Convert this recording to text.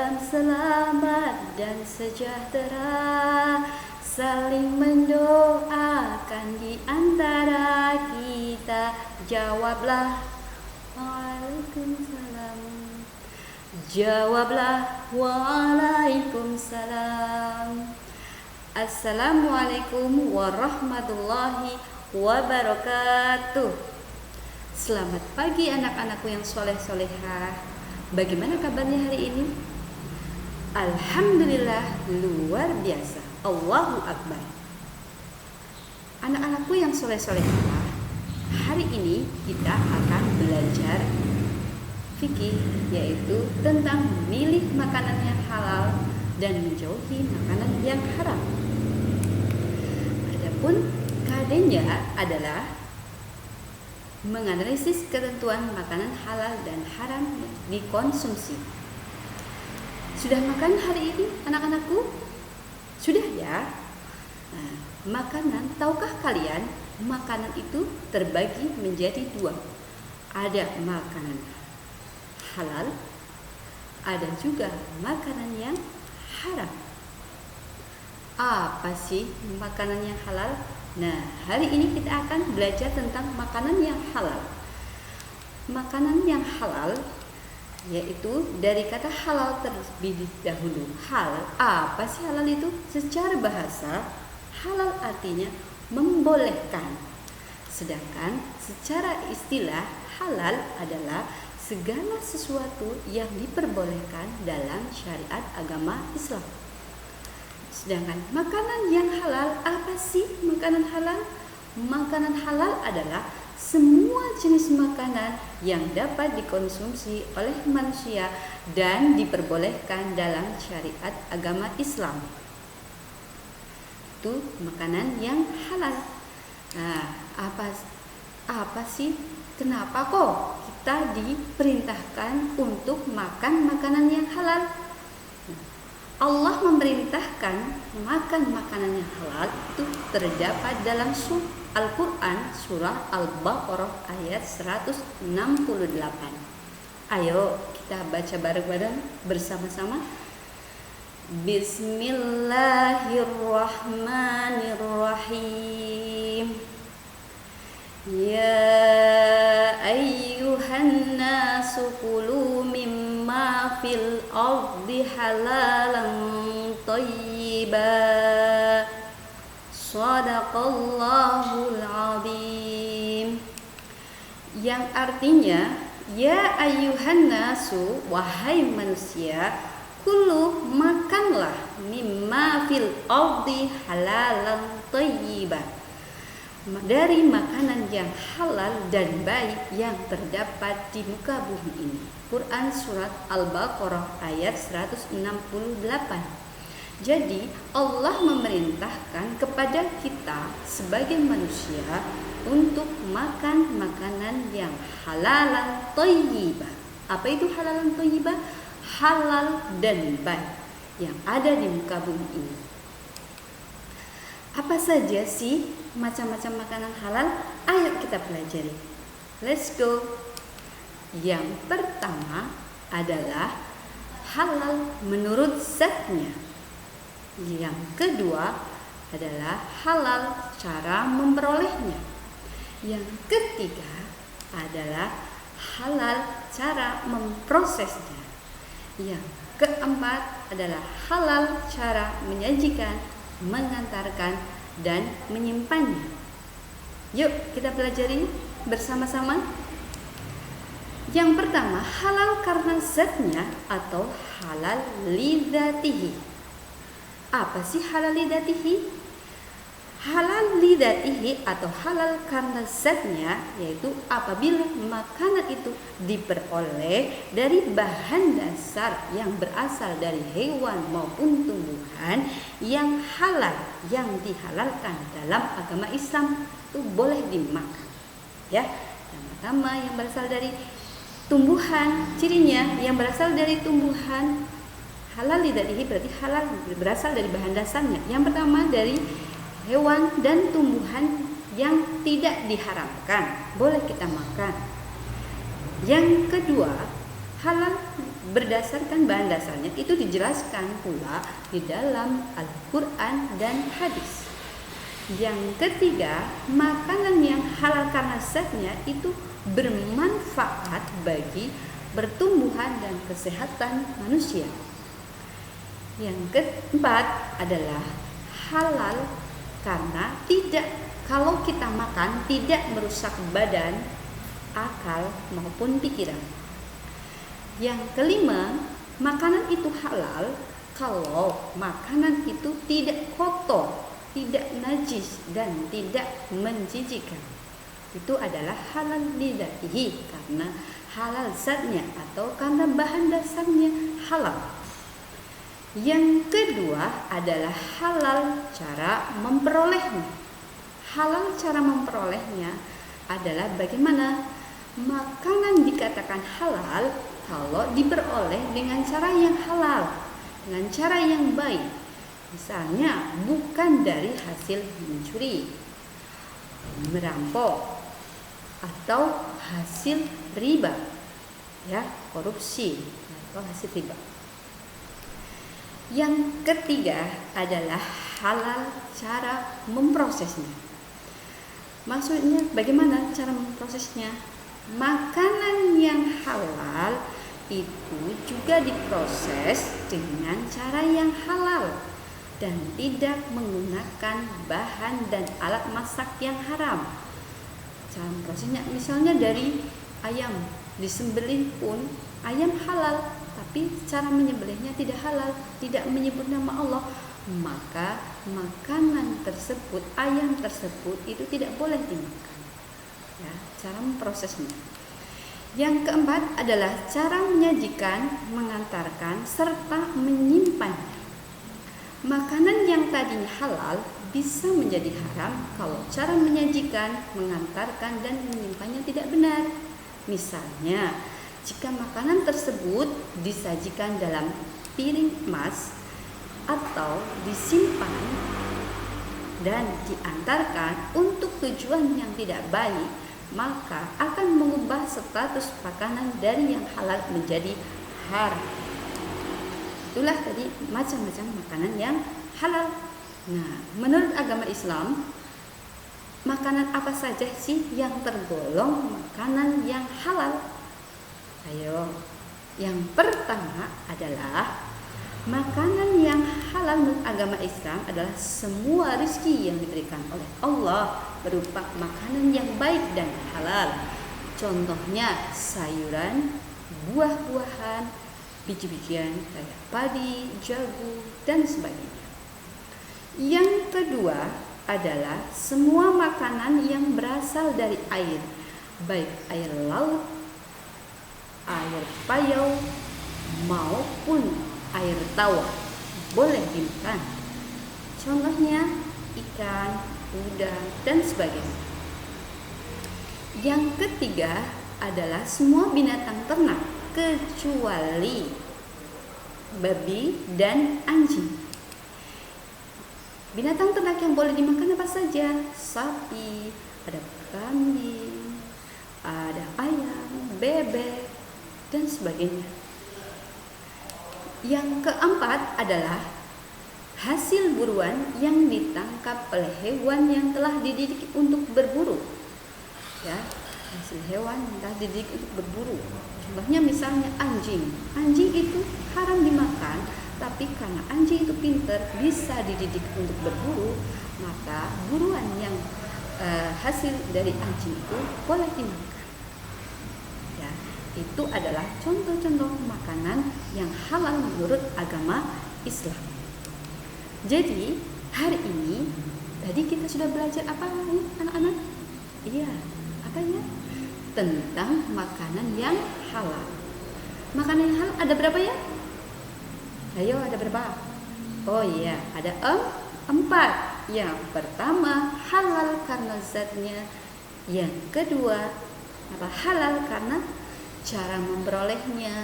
dalam selamat dan sejahtera, saling mendoakan di antara kita. Jawablah, Waalaikumsalam. Jawablah, Waalaikumsalam. Assalamualaikum warahmatullahi wabarakatuh. Selamat pagi anak-anakku yang soleh-solehah. Bagaimana kabarnya hari ini? Alhamdulillah, luar biasa. Allahu Akbar. Anak-anakku yang soleh-solehah, hari ini kita akan belajar fikih, yaitu tentang memilih makanan yang halal dan menjauhi makanan yang haram. Adapun KD-nya adalah menganalisis ketentuan makanan halal dan haram dikonsumsi. Sudah makan hari ini anak-anakku? Sudah ya? Nah, makanan, tahukah kalian makanan itu terbagi menjadi dua. Ada makanan halal, ada juga makanan yang haram. Apa sih makanan yang halal? Nah, hari ini kita akan belajar tentang makanan yang halal. Makanan yang halal yaitu dari kata halal terlebih dahulu. Hal, apa sih halal itu? Secara bahasa, halal artinya membolehkan. Sedangkan secara istilah, halal adalah segala sesuatu yang diperbolehkan dalam syariat agama Islam. Sedangkan makanan yang halal, apa sih makanan halal? Makanan halal adalah semua jenis makanan yang dapat dikonsumsi oleh manusia dan diperbolehkan dalam syariat agama Islam. Itu makanan yang halal. Nah, apa sih? Kenapa kok kita diperintahkan untuk makan makanan yang halal? Allah memerintahkan makan makanan yang halal itu terdapat dalam Al-Quran surah Al-Baqarah ayat 168. Ayo kita baca bareng-bareng bersama-sama. Bismillahirrahmanirrahim. Ya ayyuhan nasu kulu mimma fil ardi halalan thayyiban. Shadaqallahul azim. Yang artinya, ya ayyuhan nasu, wahai manusia, kulu makanlah mimma fil ardi halalan thayyiban, dari makanan yang halal dan baik yang terdapat di muka bumi ini. Quran surat Al-Baqarah ayat 168. Jadi Allah memerintahkan kepada kita sebagai manusia untuk makan makanan yang halalan thayyibah. Apa itu halalan thayyibah? Halal dan baik yang ada di muka bumi ini. Apa saja sih macam-macam makanan halal? Ayo kita pelajari. Let's go. Yang pertama adalah halal menurut zatnya. Yang kedua adalah halal cara memperolehnya. Yang ketiga adalah halal cara memprosesnya. Yang keempat adalah halal cara menyajikan, mengantarkan, dan menyimpannya. Yuk kita pelajari bersama-sama. Yang pertama, halal karena zatnya atau halal lidzatihi. Apa sih halal lidzatihi? Halal lidzatihi atau halal karena zatnya yaitu apabila makanan itu diperoleh dari bahan dasar yang berasal dari hewan maupun tumbuhan yang halal, yang dihalalkan dalam agama Islam, itu boleh dimakan. Ya, yang pertama yang berasal dari tumbuhan, cirinya yang berasal dari tumbuhan. Halal lidzatihi berarti halal berasal dari bahan dasarnya. Yang pertama dari hewan dan tumbuhan yang tidak diharamkan, boleh kita makan. Yang kedua, Halal berdasarkan bahan dasarnya itu dijelaskan pula di dalam Al-Quran dan hadis. Yang ketiga, makanan yang halal karena zatnya itu bermanfaat bagi pertumbuhan dan kesehatan manusia. Yang keempat adalah halal karena kalau kita makan tidak merusak badan, akal maupun pikiran. Yang kelima, makanan itu halal kalau makanan itu tidak kotor, tidak najis dan tidak menjijikkan. Itu adalah halal lidatihi karena halal zatnya atau karena bahan dasarnya halal. Yang kedua adalah halal cara memperolehnya. Halal cara memperolehnya adalah bagaimana makanan dikatakan halal kalau diperoleh dengan cara yang halal, dengan cara yang baik. Misalnya bukan dari hasil mencuri, merampok, atau hasil riba, ya, korupsi atau hasil riba. Yang ketiga adalah halal cara memprosesnya. Maksudnya bagaimana cara memprosesnya? Makanan yang halal itu juga diproses dengan cara yang halal dan tidak menggunakan bahan dan alat masak yang haram. Cara prosesnya misalnya dari ayam disembelih pun ayam halal, tapi cara menyembelihnya tidak halal, tidak menyebut nama Allah, maka makanan tersebut, ayam tersebut itu tidak boleh dimakan. Ya, cara memprosesnya. Yang keempat adalah cara menyajikan, mengantarkan serta menyimpannya. Makanan yang tadinya halal bisa menjadi haram kalau cara menyajikan, mengantarkan, dan menyimpannya tidak benar. Misalnya, jika makanan tersebut disajikan dalam piring emas atau disimpan dan diantarkan untuk tujuan yang tidak baik, maka akan mengubah status makanan dari yang halal menjadi haram. Itulah tadi macam-macam makanan yang halal. Nah, menurut agama Islam, makanan apa saja sih yang tergolong makanan yang halal? Ayo, yang pertama adalah makanan yang halal menurut agama Islam adalah semua rezeki yang diberikan oleh Allah berupa makanan yang baik dan halal. Contohnya sayuran, buah-buahan, biji-bijian kayak padi, jagung, dan sebagainya. Yang kedua adalah semua makanan yang berasal dari air, baik air laut, air payau, maupun air tawar, boleh dimakan. Contohnya ikan, udang, dan sebagainya. Yang ketiga adalah semua binatang ternak kecuali babi dan anjing. Binatang ternak yang boleh dimakan apa saja? Sapi, ada kambing, ada ayam, bebek, dan sebagainya. Yang keempat adalah hasil buruan yang ditangkap oleh hewan yang telah dididik untuk berburu. Ya, hasil hewan yang telah dididik untuk berburu. Contohnya misalnya anjing. Anjing itu haram dimakan, tapi karena anjing itu pintar, bisa dididik untuk berburu, maka buruan yang hasil dari anjing itu boleh dimakan. Ya, itu adalah contoh-contoh makanan yang halal menurut agama Islam. Jadi hari ini tadi kita sudah belajar apa ya anak-anak? Iya, apa ya? Tentang makanan yang halal. Makanan yang halal ada berapa ya? Ayo, ada berapa? Oh iya, ada 4. Yang pertama halal karena zatnya. Yang kedua halal karena cara memperolehnya.